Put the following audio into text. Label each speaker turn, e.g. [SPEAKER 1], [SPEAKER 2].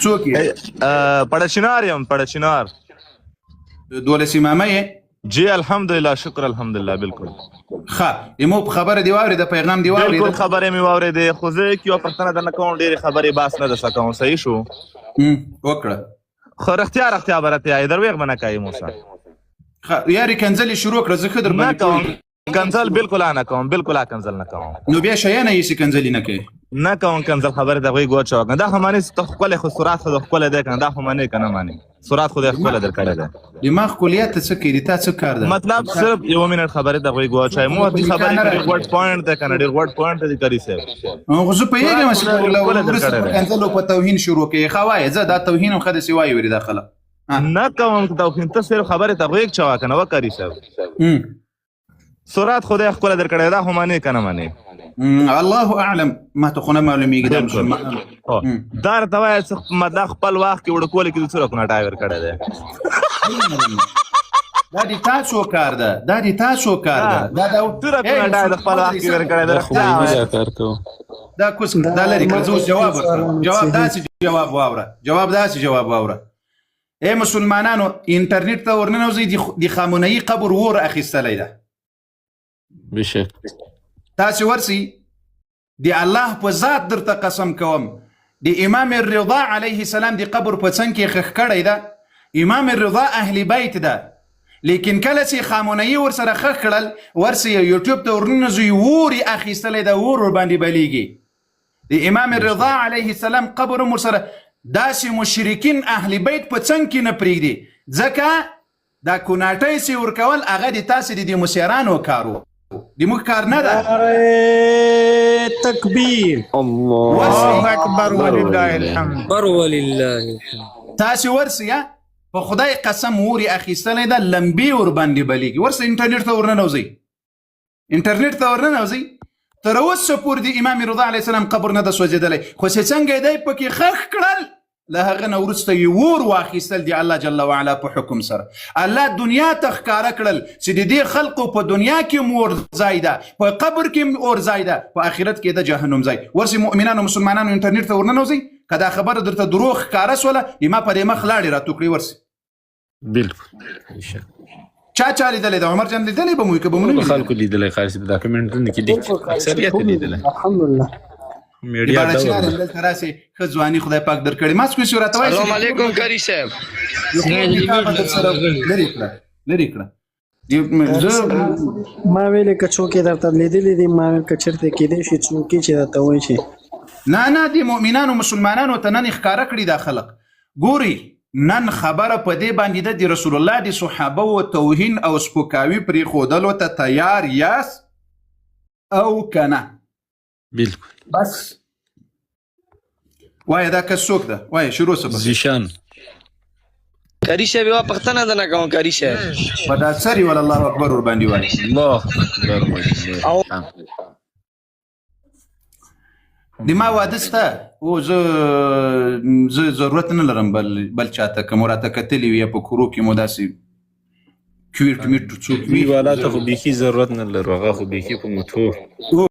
[SPEAKER 1] څوک یې؟
[SPEAKER 2] پړچینار یم پړچینار.
[SPEAKER 1] 12 امامه یې؟
[SPEAKER 2] جی الحمدلله شکر الحمدلله بالکل.
[SPEAKER 1] ښه ایمو په خبره دې واورېده، پیغام دې واورېده؟
[SPEAKER 2] بالکل خبرې مې واورېدې، خو زه یو پوښتنه درنه کوم، ډېرې خبرې بحث نه درڅه کوم، صحیح شو؟
[SPEAKER 1] وکړه.
[SPEAKER 2] خو رښتیا به راتیا یې درویغ به نه کوې موسی.
[SPEAKER 1] ښه یارې کنځل یې شروع کړه، زه ښه در باندې
[SPEAKER 2] نه کوم کنځل، بالکل نه کوم، بالکل کنځل نه کوم.
[SPEAKER 1] نو بیا شیانه یې چې کنځلې نه کوې؟
[SPEAKER 2] نه کوم کنځل، خبرې د هغوی ګوچ وکړه. دا خو مانې ته ښکلی خو سرعت خو د ښکلی دی که نه، دا خو مانې که نه مانې، سرعت خو د ښکلی در کړی دی.
[SPEAKER 1] دماغ کلیات ته څه کوي؟ د تا څه کار ده؟
[SPEAKER 2] مطلب صرف 1 منټ خبرې د هغوی ګوچوي. مو دې خبرې ډېر غوټ پوینټ دی که نه، ډېر غوټ پوینټ دی کري صاحب.
[SPEAKER 1] خو زه پوهېږم چې وروسته په کنځل او په توهین شروع کوې. ښه وایه، زه دا توهین هم ښه داسې وایي ورې دا خلک.
[SPEAKER 2] نه کوم توهین، ته صرف خبرې ته غوږ چوه که نه وکري صاحب. سرعت خدای ښکلی در کړی، دا خو مانې که نه مانې.
[SPEAKER 1] الله اعلم، ما ته خو نه معلومیږي دا مسلمانانو.
[SPEAKER 2] دا راته وایه چې دا خپل وخت کې وړوکوالي کې د څو رقمونه ټایور کړی دی.
[SPEAKER 1] دا د تاسو کار ده، دا د تاسو کار ده. دا
[SPEAKER 2] څو رقمونه ټایور خپل وخت کې ور کړی دی.
[SPEAKER 1] دا کوس دا لري کړه. زه اوس جواب ورکړم. جواب داسې جواب واوره، جواب داسې جواب واوره. ای مسلمانانو، انټرنیټ ته ورننوځئ، د خامنه‌ای قبر اور اخیستلی ده.
[SPEAKER 3] بشک
[SPEAKER 1] تاسې ورسئ، د الله په ذات درته قسم کوم، د امام الرضا علیه السلام د قبر په څنګ کې خښ کړی ده. امام الرضا اهل بیت ده، لیکن کله چې خامنه‌ای ورسره خښ کړل، ورسئ یوټیوب ته ورننوځئ، اور یې اخیستلی ده، اور ورباندې بلیږي. د امام الرضا علیه السلام قبر هم ورسره. داسې مشرکین اهل بیت په څنګ کې نه پرېږدي، ځکه دا کوناټۍ چې ورکول هغه د تاسې د مشرانو کار و، د موږ کار نه ده.
[SPEAKER 4] تکبیر، الله اکبر ولله الحمد، ولله الحمد.
[SPEAKER 1] تاسې ورسئ، په خدای قسم اور یې اخیستلی ده، لمبې ورباندې بلیږي. ورسئ انټرنیټ ته ورننوځئ، انټرنیټ ته ورننوځئ. تر اوسه پورې د امام رضا علیه السلام قبر نه ده سوځېدلی، خو چې څنګه دی پکې خښ کړل، له هغه نه وروسته یې اور واخیستل د الله جل وعلا په حکم سره. الله دنیا ته ښکاره کړل چې د دې خلقو په دنیا کې هم اور ځای ده، په قبر کې هم اور ځای ده، په آخرت کې د جهنم ځای. ورسې مؤمنانو مسلمانانو انټرنیټ ته ورننوځئ، که دا خبره درته دروغ ښکاره سوله، د ما په دې مخ لاړې راتو کړئ. ورسې
[SPEAKER 3] بالکل
[SPEAKER 1] چا لیدلی ده؟ عمر جان لیدلی به مو که به مو نه لیدلی؟
[SPEAKER 3] خلکو لیدلی، خاص په ډاکومنټرونو کې لیک اکثریت یې لیدلی.
[SPEAKER 4] الحمدلله
[SPEAKER 3] میډیا
[SPEAKER 1] دلته راسې ښه ځواني خدای پاک در کړې. ما څه راته وایي؟
[SPEAKER 5] السلام علیکم کری صاحب.
[SPEAKER 1] لرې کړه.
[SPEAKER 4] ما ویلې که څوک یې درته لیدلی دي، ما که چېرته کېدی شي څوک یې چې درته وایي چې
[SPEAKER 1] نه د مؤمنانو مسلمانانو ته نن ښکاره کړي دا خلق. ګوري نن خبره په دې باندې ده، د رسول الله د صحابه و توهین او سپکاوي پرېښودلو ته تیار یاست او که نه؟
[SPEAKER 3] بالکل.
[SPEAKER 1] بس وایه دا کس څوک ده؟ وایه شروع څه
[SPEAKER 3] زیشان
[SPEAKER 5] کری صاحب یوه پوښتنه درنه کوم کری صاحب.
[SPEAKER 1] په دا سري ول الله اکبر ورباندې وایي.
[SPEAKER 3] الله اکبر.
[SPEAKER 1] د ما واده سته، او زه ضرورت نه لرم بل چاته که مو راته کتلي وي یا په کورو کې مو داسې کیویټ میټ څوک وي،
[SPEAKER 3] والا ته خو بیخي ضرورت نه لرو، هغه خو بیخي په موټو